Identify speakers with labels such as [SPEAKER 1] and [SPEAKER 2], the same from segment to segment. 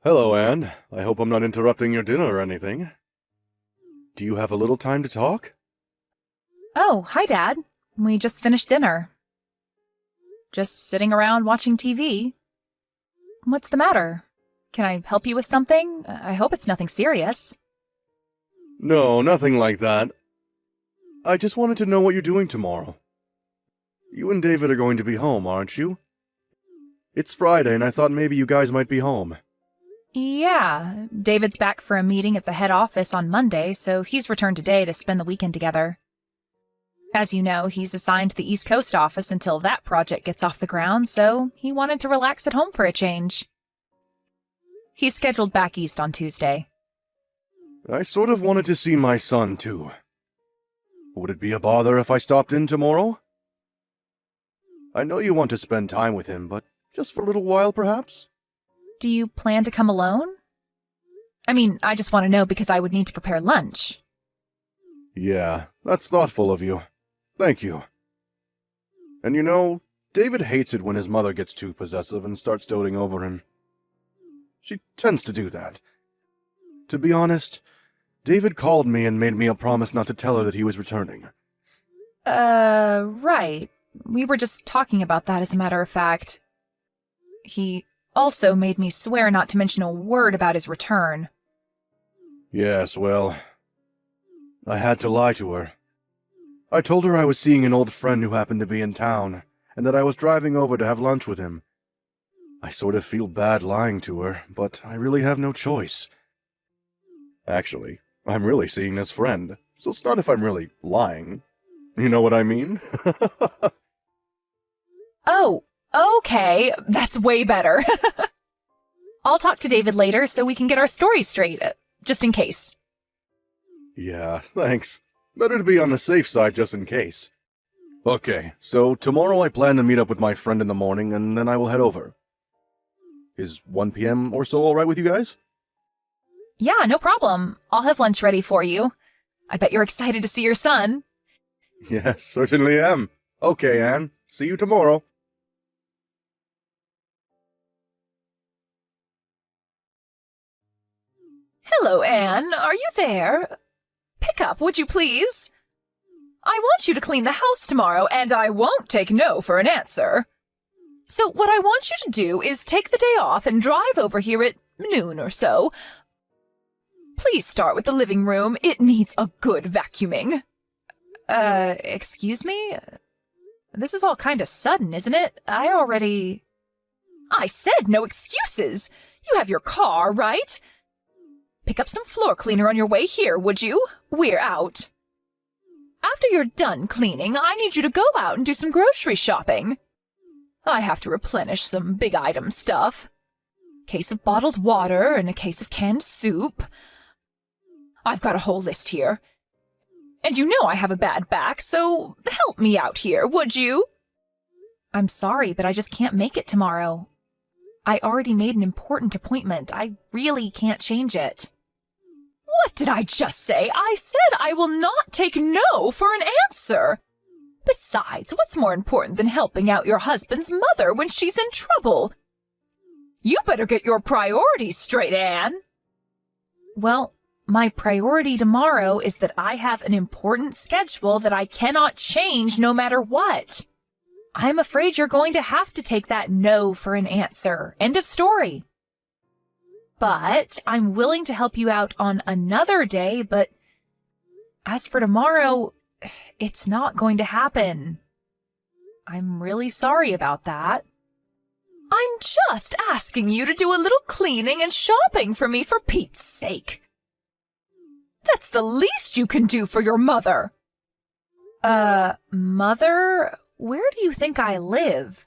[SPEAKER 1] Hello, Anne. I hope I'm not interrupting your dinner or anything. Do you have a little time to talk?
[SPEAKER 2] Oh, hi, Dad. We just finished dinner. Just sitting around watching TV. What's the matter? Can I help you with something? I hope it's nothing serious.
[SPEAKER 1] No, nothing like that. I just wanted to know what you're doing tomorrow. You and David are going to be home, aren't you? It's Friday, and I thought maybe you guys might be home.
[SPEAKER 2] Yeah, David's back for a meeting at the head office on Monday, so he's returned today to spend the weekend together. As you know, he's assigned to the East Coast office until that project gets off the ground, so he wanted to relax at home for a change. He's scheduled back east on Tuesday.
[SPEAKER 1] I sort of wanted to see my son, too. Would it be a bother if I stopped in tomorrow? I know you want to spend time with him, but just for a little while, perhaps?
[SPEAKER 2] Do you plan to come alone? I mean, I just want to know because I would need to prepare lunch.
[SPEAKER 1] Yeah, that's thoughtful of you. Thank you. And you know, David hates it when his mother gets too possessive and starts doting over him. She tends to do that. To be honest, David called me and made me a promise not to tell her that he was returning.
[SPEAKER 2] Right. We were just talking about that as a matter of fact. He also made me swear not to mention a word about his return.
[SPEAKER 1] Yes, well, I had to lie to her. I told her I was seeing an old friend who happened to be in town, and that I was driving over to have lunch with him. I sort of feel bad lying to her, but I really have no choice. Actually, I'm really seeing this friend, so it's not if I'm really lying. You know what I mean?
[SPEAKER 2] Oh, okay. That's way better. I'll talk to David later so we can get our stories straight, just in case.
[SPEAKER 1] Yeah, thanks. Better to be on the safe side just in case. Okay, so tomorrow I plan to meet up with my friend in the morning, and then I will head over. Is 1 p.m. or so alright with you guys?
[SPEAKER 2] Yeah, no problem. I'll have lunch ready for you. I bet you're excited to see your son.
[SPEAKER 1] Yes, certainly am. Okay, Anne. See you tomorrow.
[SPEAKER 2] Hello, Anne. Are you there? Pick up, would you please? I want you to clean the house tomorrow, and I won't take no for an answer. So what I want you to do is take the day off and drive over here at noon or so. Please start with the living room. It needs a good vacuuming. Excuse me? This is all kind of sudden, isn't it? I said no excuses. You have your car, right? Pick up some floor cleaner on your way here, would you? We're out. After you're done cleaning, I need you to go out and do some grocery shopping. I have to replenish some big item stuff. Case of bottled water and a case of canned soup. I've got a whole list here. And you know I have a bad back, so help me out here, would you? I'm sorry, but I just can't make it tomorrow. I already made an important appointment. I really can't change it. What did I just say? I said I will not take no for an answer. Besides, what's more important than helping out your husband's mother when she's in trouble? You better get your priorities straight, Anne. Well, my priority tomorrow is that I have an important schedule that I cannot change no matter what. I'm afraid you're going to have to take that no for an answer. End of story. But I'm willing to help you out on another day, but as for tomorrow, it's not going to happen. I'm really sorry about that. I'm just asking you to do a little cleaning and shopping for me for Pete's sake. That's the least you can do for your mother. Mother? Where do you think I live?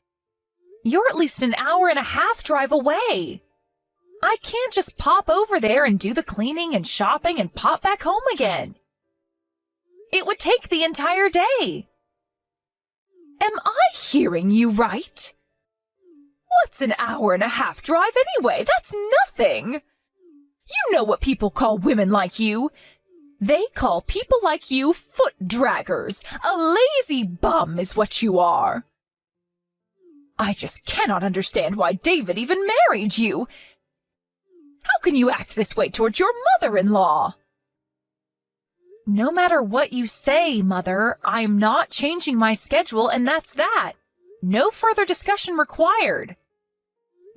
[SPEAKER 2] You're at least an hour and a half drive away. I can't just pop over there and do the cleaning and shopping and pop back home again. It would take the entire day. Am I hearing you right? What's an hour and a half drive anyway? That's nothing. You know what people call women like you. They call people like you foot draggers. A lazy bum is what you are. I just cannot understand why David even married you. How can you act this way towards your mother-in-law? No matter what you say, Mother, I'm not changing my schedule, and that's that. No further discussion required.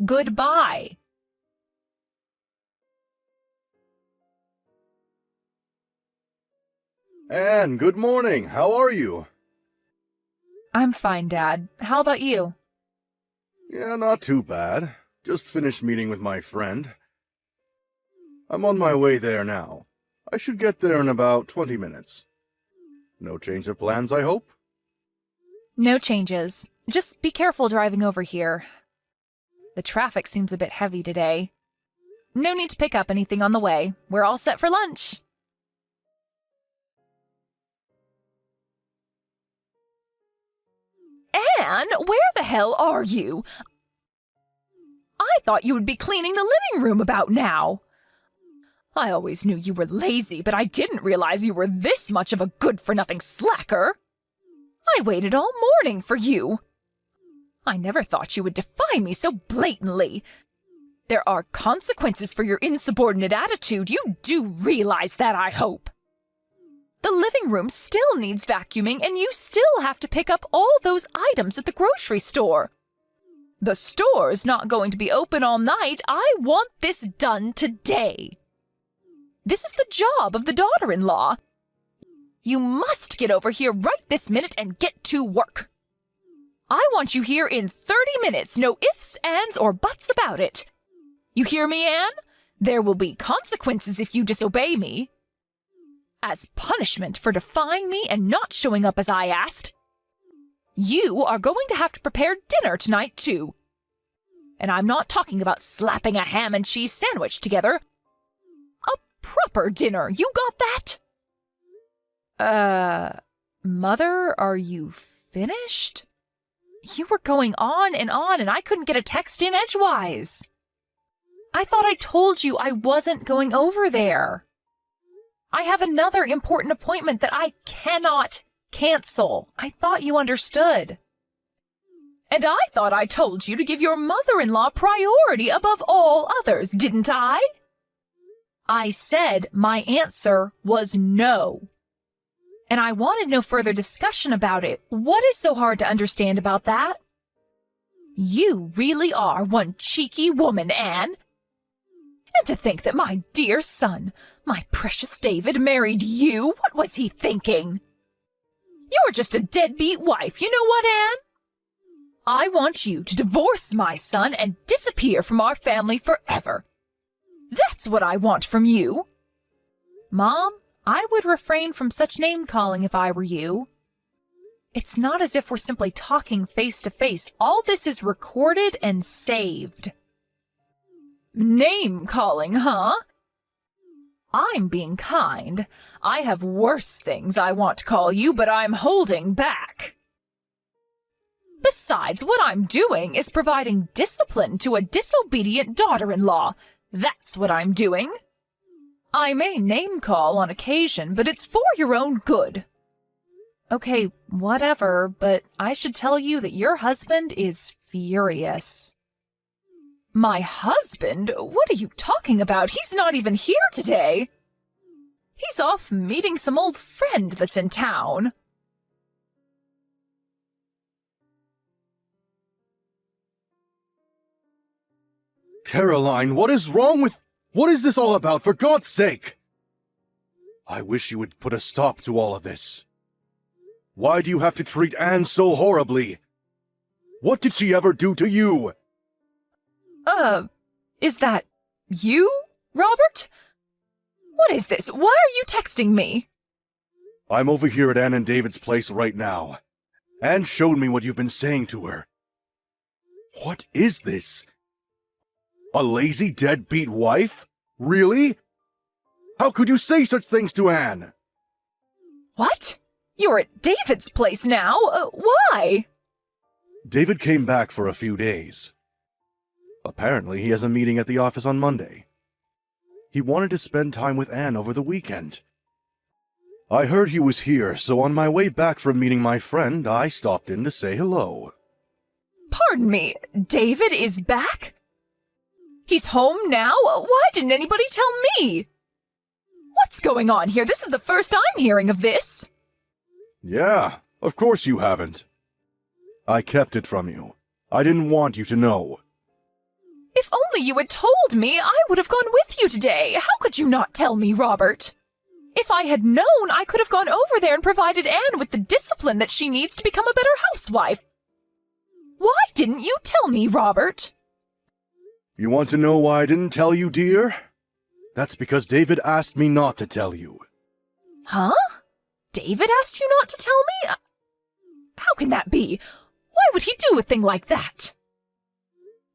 [SPEAKER 2] Goodbye.
[SPEAKER 1] Anne, good morning. How are you?
[SPEAKER 2] I'm fine, Dad. How about you?
[SPEAKER 1] Yeah, not too bad. Just finished meeting with my friend. I'm on my way there now. I should get there in about 20 minutes. No change of plans, I hope?
[SPEAKER 2] No changes. Just be careful driving over here. The traffic seems a bit heavy today. No need to pick up anything on the way. We're all set for lunch. Anne, where the hell are you? I thought you would be cleaning the living room about now. I always knew you were lazy, but I didn't realize you were this much of a good-for-nothing slacker. I waited all morning for you. I never thought you would defy me so blatantly. There are consequences for your insubordinate attitude. You do realize that, I hope. The living room still needs vacuuming, and you still have to pick up all those items at the grocery store. The store's not going to be open all night. I want this done today. This is the job of the daughter-in-law. You must get over here right this minute and get to work. I want you here in 30 minutes, no ifs, ands, or buts about it. You hear me, Anne? There will be consequences if you disobey me. As punishment for defying me and not showing up as I asked, you are going to have to prepare dinner tonight, too. And I'm not talking about slapping a ham and cheese sandwich together. A proper dinner, you got that? Mother, are you finished? You were going on, and I couldn't get a text in edgewise. I thought I told you I wasn't going over there. I have another important appointment that I cannot cancel. I thought you understood. And I thought I told you to give your mother-in-law priority above all others, didn't I? I said my answer was no. And I wanted no further discussion about it. What is so hard to understand about that? You really are one cheeky woman, Anne. And to think that my dear son, my precious David, married you, what was he thinking? You're just a deadbeat wife, you know what, Anne? I want you to divorce my son and disappear from our family forever. That's what I want from you. Mom, I would refrain from such name-calling if I were you. It's not as if we're simply talking face-to-face. All this is recorded and saved. Name-calling, huh? I'm being kind. I have worse things I want to call you, but I'm holding back. Besides, what I'm doing is providing discipline to a disobedient daughter-in-law. That's what I'm doing. I may name-call on occasion, but it's for your own good. Okay, whatever, but I should tell you that your husband is furious. My husband? What are you talking about? He's not even here today. He's off meeting some old friend that's in town.
[SPEAKER 1] Caroline, what is wrong with... What is this all about, for God's sake? I wish you would put a stop to all of this. Why do you have to treat Anne so horribly? What did she ever do to you?
[SPEAKER 2] Is that you, Robert? What is this? Why are you texting me?
[SPEAKER 1] I'm over here at Anne and David's place right now. Anne showed me what you've been saying to her. What is this? A lazy, deadbeat wife? Really? How could you say such things to Anne?
[SPEAKER 2] What? You're at David's place now? Why?
[SPEAKER 1] David came back for a few days. Apparently, he has a meeting at the office on Monday. He wanted to spend time with Anne over the weekend. I heard he was here, so on my way back from meeting my friend, I stopped in to say hello.
[SPEAKER 2] Pardon me, David is back? He's home now? Why didn't anybody tell me? What's going on here? This is the first I'm hearing of this.
[SPEAKER 1] Yeah, of course you haven't. I kept it from you. I didn't want you to know.
[SPEAKER 2] If only you had told me, I would have gone with you today. How could you not tell me, Robert? If I had known, I could have gone over there and provided Anne with the discipline that she needs to become a better housewife. Why didn't you tell me, Robert?
[SPEAKER 1] You want to know why I didn't tell you, dear? That's because David asked me not to tell you.
[SPEAKER 2] Huh? David asked you not to tell me? How can that be? Why would he do a thing like that?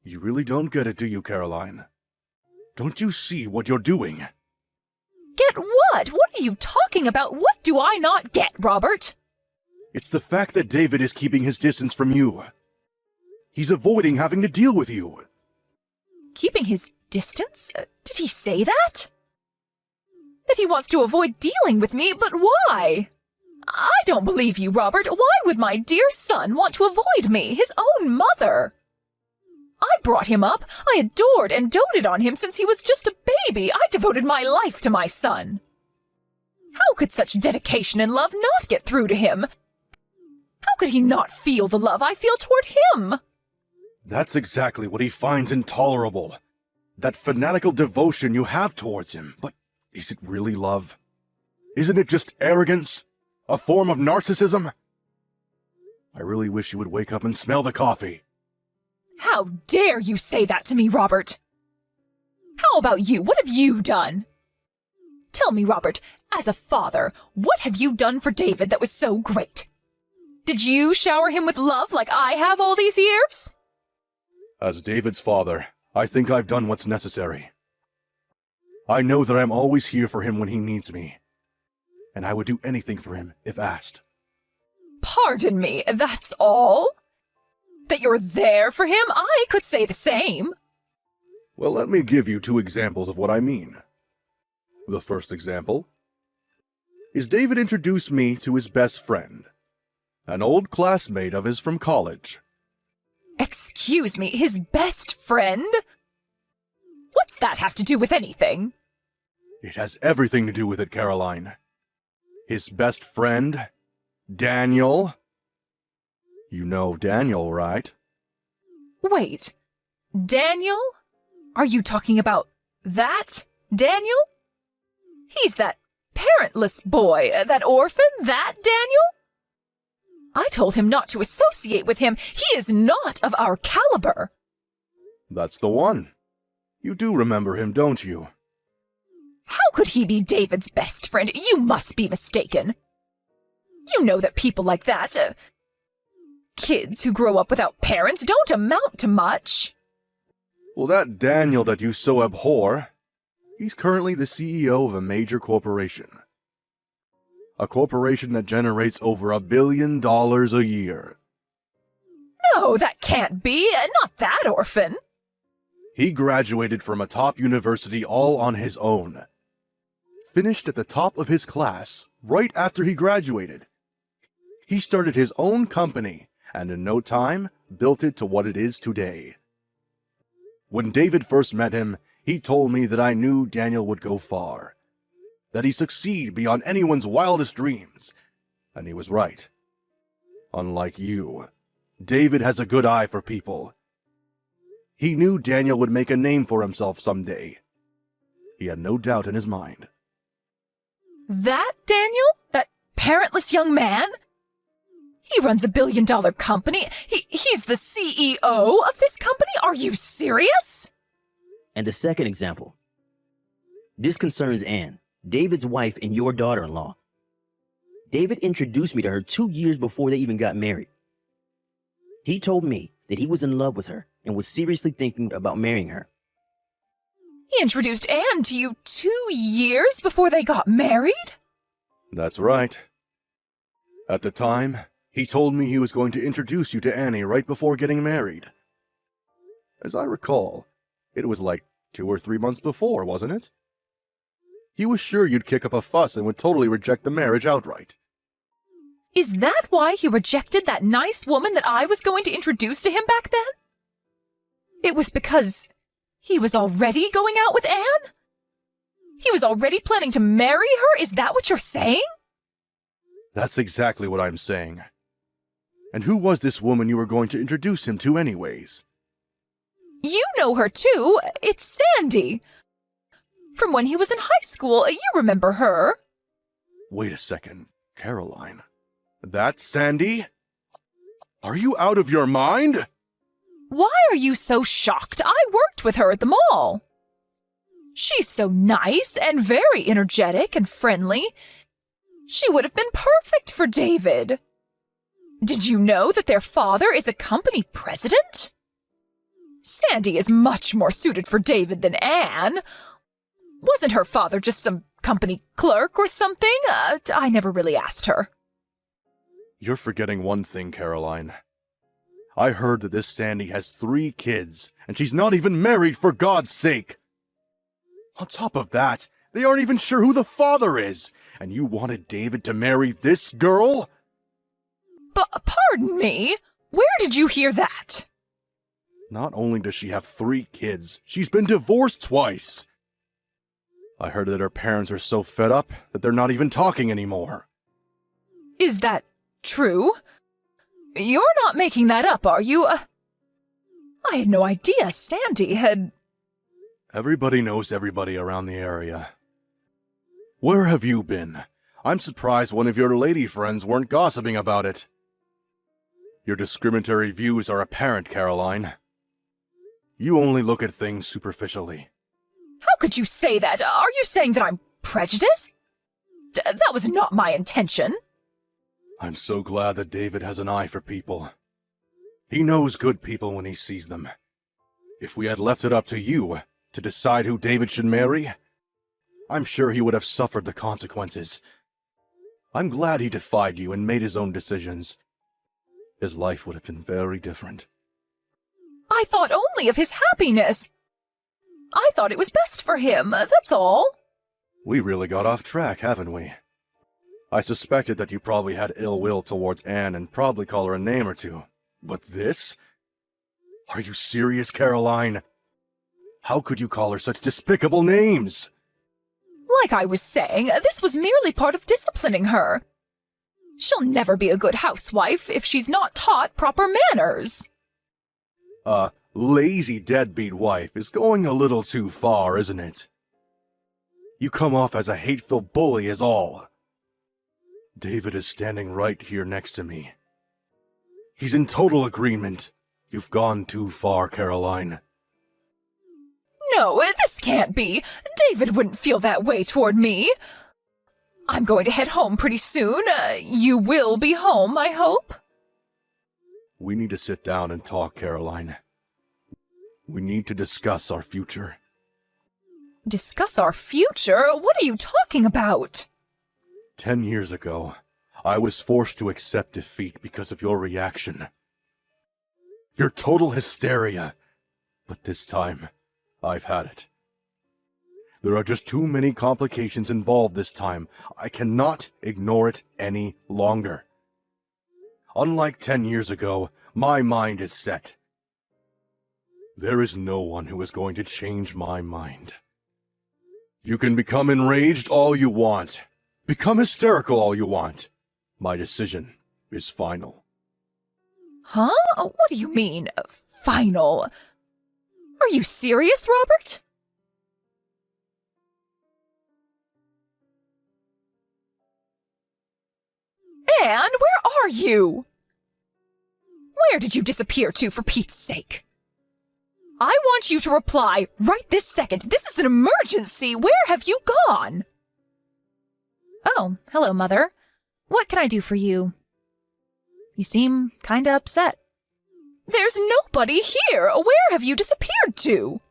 [SPEAKER 1] You really don't get it, do you, Caroline? Don't you see what you're doing?
[SPEAKER 2] Get what? What are you talking about? What do I not get, Robert?
[SPEAKER 1] It's the fact that David is keeping his distance from you. He's avoiding having to deal with you.
[SPEAKER 2] Keeping his distance? Did he say that? That he wants to avoid dealing with me, but why? I don't believe you, Robert. Why would my dear son want to avoid me, his own mother? I brought him up. I adored and doted on him since he was just a baby. I devoted my life to my son. How could such dedication and love not get through to him? How could he not feel the love I feel toward him?
[SPEAKER 1] That's exactly what he finds intolerable. That fanatical devotion you have towards him. But is it really love? Isn't it just arrogance? A form of narcissism? I really wish you would wake up and smell the coffee.
[SPEAKER 2] How dare you say that to me, Robert? How about you? What have you done? Tell me, Robert, as a father, what have you done for David that was so great? Did you shower him with love like I have all these years?
[SPEAKER 1] As David's father, I think I've done what's necessary. I know that I'm always here for him when he needs me, and I would do anything for him if asked.
[SPEAKER 2] Pardon me, that's all? That you're there for him? I could say the same.
[SPEAKER 1] Well, let me give you 2 examples of what I mean. The first example is David introduced me to his best friend, an old classmate of his from college.
[SPEAKER 2] Excuse me, his best friend? What's that have to do with anything?
[SPEAKER 1] It has everything to do with it, Caroline. His best friend, Daniel. You know Daniel, right?
[SPEAKER 2] Wait, Daniel? Are you talking about that Daniel? He's that parentless boy, that orphan, that Daniel? I told him not to associate with him. He is not of our caliber.
[SPEAKER 1] That's the one. You do remember him, don't you?
[SPEAKER 2] How could he be David's best friend? You must be mistaken. You know that people like that, kids who grow up without parents, don't amount to much.
[SPEAKER 1] Well, that Daniel that you so abhor, he's currently the CEO of a major corporation. A corporation that generates over $1 billion a year.
[SPEAKER 2] No, that can't be. Not that orphan.
[SPEAKER 1] He graduated from a top university all on his own. Finished at the top of his class right after he graduated. He started his own company, and in no time, built it to what it is today. When David first met him, he told me that I knew Daniel would go far. That he'd succeed beyond anyone's wildest dreams. And he was right. Unlike you, David has a good eye for people. He knew Daniel would make a name for himself someday. He had no doubt in his mind.
[SPEAKER 2] That Daniel? That parentless young man? He runs $1 billion company. He's the CEO of this company? Are you serious?
[SPEAKER 3] And the second example. This concerns Anne, David's wife and your daughter-in-law. David introduced me to her 2 years before they even got married. He told me that he was in love with her and was seriously thinking about marrying her.
[SPEAKER 2] He introduced Anne to you 2 years before they got married?
[SPEAKER 1] That's right. At the time, he told me he was going to introduce you to Annie right before getting married. As I recall, it was like 2 or 3 months before, wasn't it? He was sure you'd kick up a fuss and would totally reject the marriage outright.
[SPEAKER 2] Is that why he rejected that nice woman that I was going to introduce to him back then? It was because He was already going out with Anne? He was already planning to marry her? Is that what you're saying?
[SPEAKER 1] That's exactly what I'm saying. And who was this woman you were going to introduce him to anyways?
[SPEAKER 2] You know her too. It's Sandy. From when he was in high school, you remember her.
[SPEAKER 1] Wait a second, Caroline. That's Sandy? Are you out of your mind?
[SPEAKER 2] Why are you so shocked? I worked with her at the mall. She's so nice and very energetic and friendly. She would have been perfect for David. Did you know that their father is a company president? Sandy is much more suited for David than Anne. Wasn't her father just some company clerk or something? I never really asked her.
[SPEAKER 1] You're forgetting one thing, Caroline. I heard that this Sandy has 3 kids, and she's not even married, for God's sake! On top of that, they aren't even sure who the father is, and you wanted David to marry this girl?
[SPEAKER 2] But pardon me, where did you hear that?
[SPEAKER 1] Not only does she have 3 kids, she's been divorced twice. I heard that her parents are so fed up that they're not even talking anymore.
[SPEAKER 2] Is that true? You're not making that up, are you? I had no idea Sandy had...
[SPEAKER 1] Everybody knows everybody around the area. Where have you been? I'm surprised one of your lady friends weren't gossiping about it. Your discriminatory views are apparent, Caroline. You only look at things superficially.
[SPEAKER 2] How could you say that? Are you saying that I'm prejudiced? That was not my intention.
[SPEAKER 1] I'm so glad that David has an eye for people. He knows good people when he sees them. If we had left it up to you to decide who David should marry, I'm sure he would have suffered the consequences. I'm glad he defied you and made his own decisions. His life would have been very different.
[SPEAKER 2] I thought only of his happiness. I thought it was best for him, that's all.
[SPEAKER 1] We really got off track, haven't we? I suspected that you probably had ill will towards Anne and probably call her a name or two. But this? Are you serious, Caroline? How could you call her such despicable names?
[SPEAKER 2] Like I was saying, this was merely part of disciplining her. She'll never be a good housewife if she's not taught proper manners.
[SPEAKER 1] A lazy deadbeat wife is going a little too far, isn't it? You come off as a hateful bully is all. David is standing right here next to me. He's in total agreement. You've gone too far, Caroline.
[SPEAKER 2] No, this can't be. David wouldn't feel that way toward me. I'm going to head home pretty soon. You will be home, I hope?
[SPEAKER 1] We need to sit down and talk, Caroline. We need to discuss our future.
[SPEAKER 2] Discuss our future? What are you talking about?
[SPEAKER 1] 10 years ago, I was forced to accept defeat because of your reaction. Your total hysteria. But this time, I've had it. There are just too many complications involved this time. I cannot ignore it any longer. Unlike 10 years ago, my mind is set. There is no one who is going to change my mind. You can become enraged all you want. Become hysterical all you want. My decision is final.
[SPEAKER 2] Huh? What do you mean, final? Are you serious, Robert? Anne, where are you? Where did you disappear to, for Pete's sake? I want you to reply right this second. This is an emergency. Where have you gone? Oh, hello, Mother. What can I do for you? You seem kinda upset. There's nobody here. Where have you disappeared to?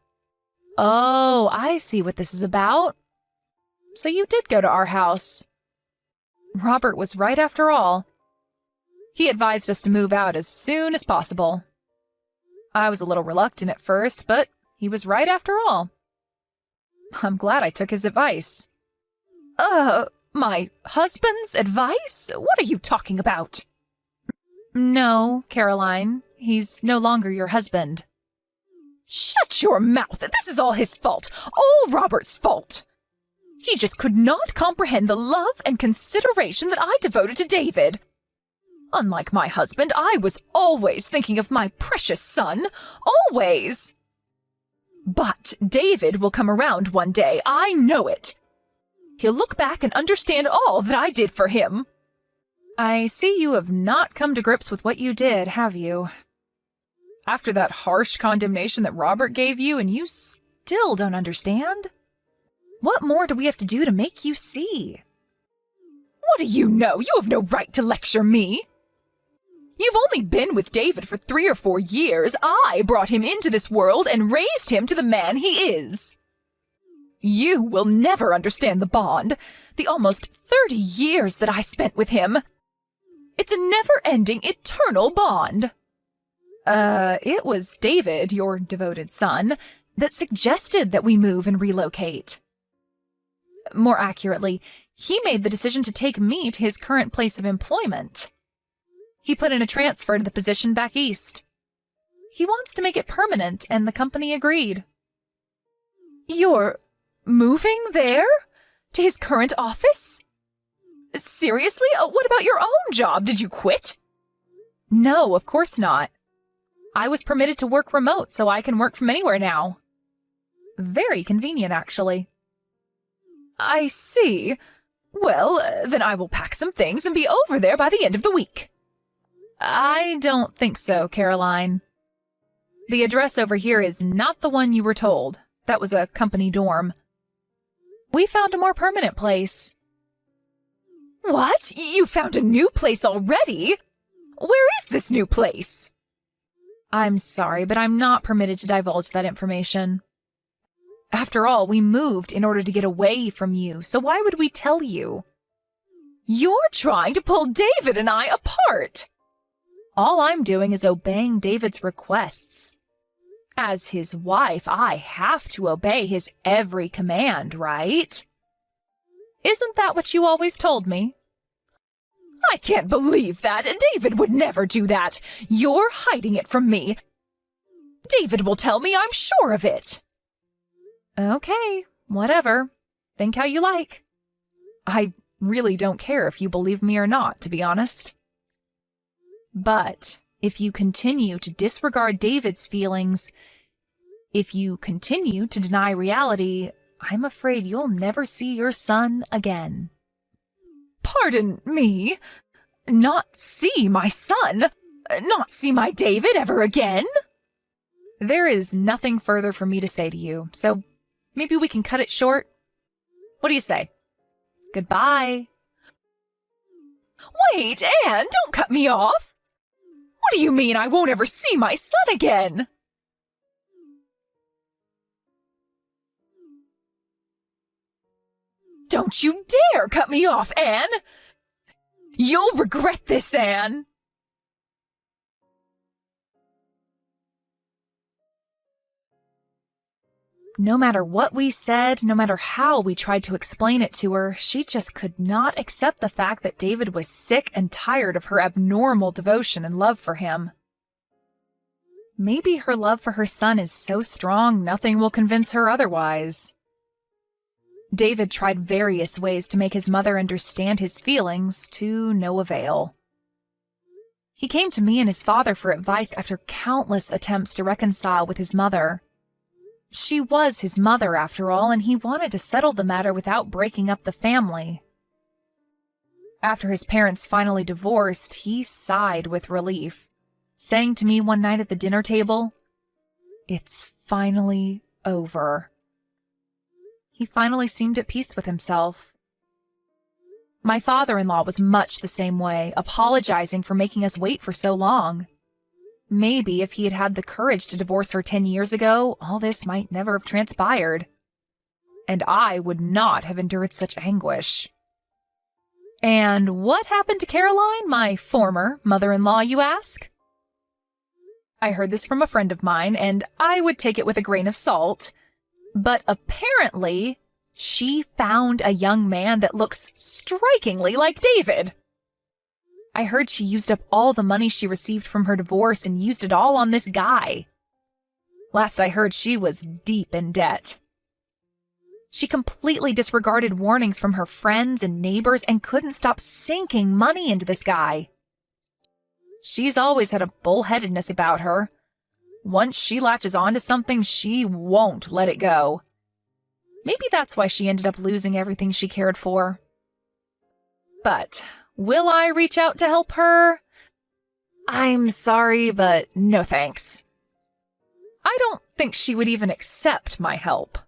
[SPEAKER 2] Oh, I see what this is about. So you did go to our house. Robert was right after all. He advised us to move out as soon as possible. I was a little reluctant at first, but he was right after all. I'm glad I took his advice. My husband's advice? What are you talking about? No, Caroline. He's no longer your husband. Shut your mouth! This is all his fault. All Robert's fault. He just could not comprehend the love and consideration that I devoted to David. Unlike my husband, I was always thinking of my precious son. Always. But David will come around one day. I know it. He'll look back and understand all that I did for him. I see you have not come to grips with what you did, have you? After that harsh condemnation that Robert gave you, and you still don't understand? What more do we have to do to make you see? What do you know? You have no right to lecture me. You've only been with David for 3 or 4 years. I brought him into this world and raised him to the man he is. You will never understand the bond, the almost 30 years that I spent with him. It's a never-ending, eternal bond. It was David, your devoted son, that suggested that we move and relocate. More accurately, he made the decision to take me to his current place of employment. He put in a transfer to the position back east. He wants to make it permanent, and the company agreed. You're moving there? To his current office? Seriously? What about your own job? Did you quit? No, of course not. I was permitted to work remote, so I can work from anywhere now. Very convenient, actually. I see. Well, then I will pack some things and be over there by the end of the week. I don't think so, Caroline. The address over here is not the one you were told. That was a company dorm. We found a more permanent place. What? You found a new place already? Where is this new place? I'm sorry, but I'm not permitted to divulge that information. After all, we moved in order to get away from you, so why would we tell you? You're trying to pull David and I apart! All I'm doing is obeying David's requests. As his wife, I have to obey his every command, right? Isn't that what you always told me? I can't believe that. David would never do that. You're hiding it from me. David will tell me, I'm sure of it. Okay, whatever. Think how you like. I really don't care if you believe me or not, to be honest. But if you continue to disregard David's feelings, if you continue to deny reality, I'm afraid you'll never see your son again. Pardon me? Not see my son? Not see my David ever again? There is nothing further for me to say to you, so maybe we can cut it short. What do you say? Goodbye. Wait, Anne, don't cut me off. What do you mean I won't ever see my son again? Don't you dare cut me off, Anne! You'll regret this, Anne! No matter what we said, no matter how we tried to explain it to her, she just could not accept the fact that David was sick and tired of her abnormal devotion and love for him. Maybe her love for her son is so strong nothing will convince her otherwise. David tried various ways to make his mother understand his feelings, to no avail. He came to me and his father for advice after countless attempts to reconcile with his mother. She was his mother, after all, and he wanted to settle the matter without breaking up the family. After his parents finally divorced, he sighed with relief, saying to me one night at the dinner table, "It's finally over." He finally seemed at peace with himself. My father-in-law was much the same way, apologizing for making us wait for so long. Maybe if he had had the courage to divorce her 10 years ago, all this might never have transpired. And I would not have endured such anguish. And what happened to Caroline, my former mother-in-law, you ask? I heard this from a friend of mine, and I would take it with a grain of salt. But apparently, she found a young man that looks strikingly like David. I heard she used up all the money she received from her divorce and used it all on this guy. Last I heard, she was deep in debt. She completely disregarded warnings from her friends and neighbors and couldn't stop sinking money into this guy. She's always had a bullheadedness about her. Once she latches onto something, she won't let it go. Maybe that's why she ended up losing everything she cared for. But will I reach out to help her? I'm sorry, but no thanks. I don't think she would even accept my help.